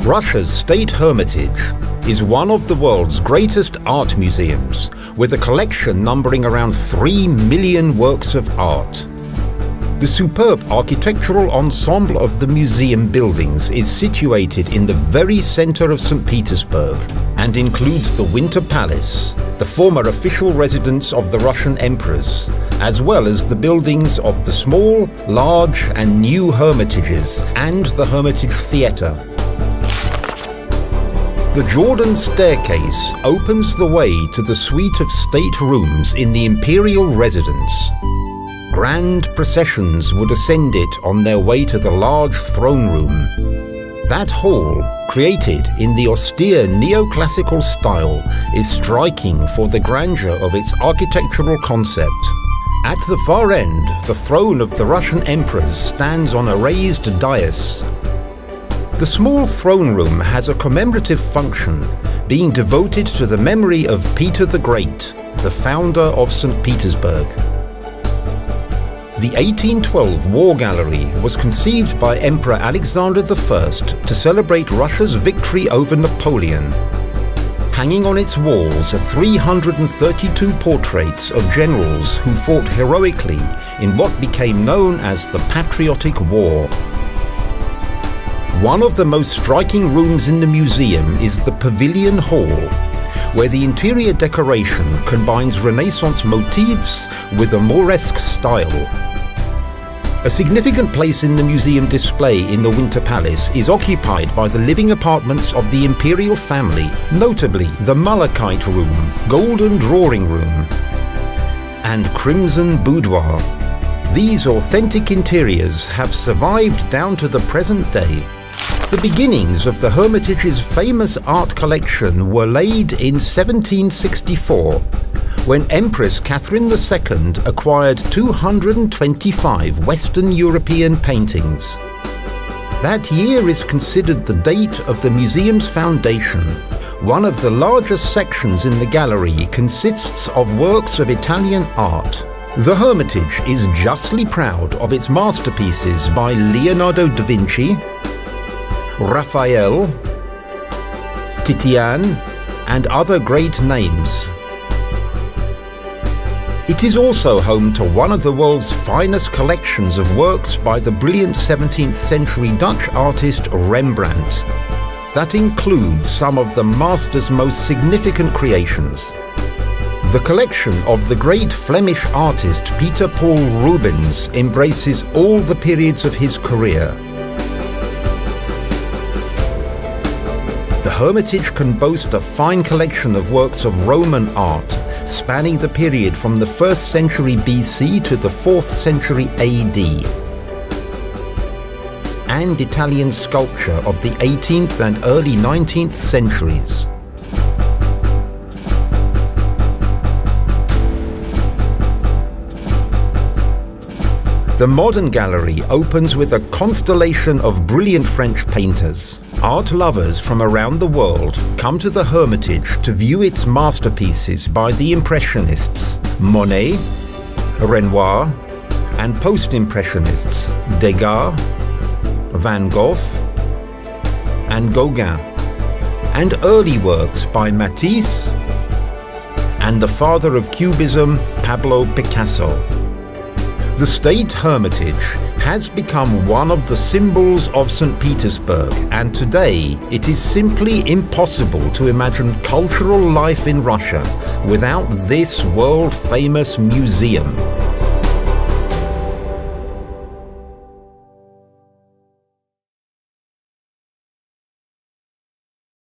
Russia's State Hermitage is one of the world's greatest art museums, with a collection numbering around 3 million works of art. The superb architectural ensemble of the museum buildings is situated in the very center of St. Petersburg and includes the Winter Palace, the former official residence of the Russian emperors, as well as the buildings of the small, large and new Hermitages and the Hermitage Theatre. The Jordan staircase opens the way to the suite of state rooms in the imperial residence. Grand processions would ascend it on their way to the large throne room. That hall, created in the austere neoclassical style, is striking for the grandeur of its architectural concept. At the far end, the throne of the Russian emperors stands on a raised dais. The small throne room has a commemorative function, being devoted to the memory of Peter the Great, the founder of St. Petersburg. The 1812 War Gallery was conceived by Emperor Alexander I to celebrate Russia's victory over Napoleon. Hanging on its walls are 332 portraits of generals who fought heroically in what became known as the Patriotic War. One of the most striking rooms in the museum is the Pavilion Hall, where the interior decoration combines Renaissance motifs with a Mauresque style. A significant place in the museum display in the Winter Palace is occupied by the living apartments of the imperial family, notably the Malachite Room, Golden Drawing Room, and Crimson Boudoir. These authentic interiors have survived down to the present day. The beginnings of the Hermitage's famous art collection were laid in 1764, when Empress Catherine II acquired 225 Western European paintings. That year is considered the date of the museum's foundation. One of the largest sections in the gallery consists of works of Italian art. The Hermitage is justly proud of its masterpieces by Leonardo da Vinci, Raphael, Titian, and other great names. It is also home to one of the world's finest collections of works by the brilliant 17th century Dutch artist Rembrandt. That includes some of the master's most significant creations. The collection of the great Flemish artist Peter Paul Rubens embraces all the periods of his career. The Hermitage can boast a fine collection of works of Roman art, spanning the period from the 1st century BC to the 4th century AD, and Italian sculpture of the 18th and early 19th centuries. The modern gallery opens with a constellation of brilliant French painters. Art lovers from around the world come to the Hermitage to view its masterpieces by the Impressionists Monet, Renoir, and Post-Impressionists Degas, Van Gogh, and Gauguin, and early works by Matisse and the father of Cubism, Pablo Picasso. The State Hermitage has become one of the symbols of St. Petersburg, and today it is simply impossible to imagine cultural life in Russia without this world-famous museum.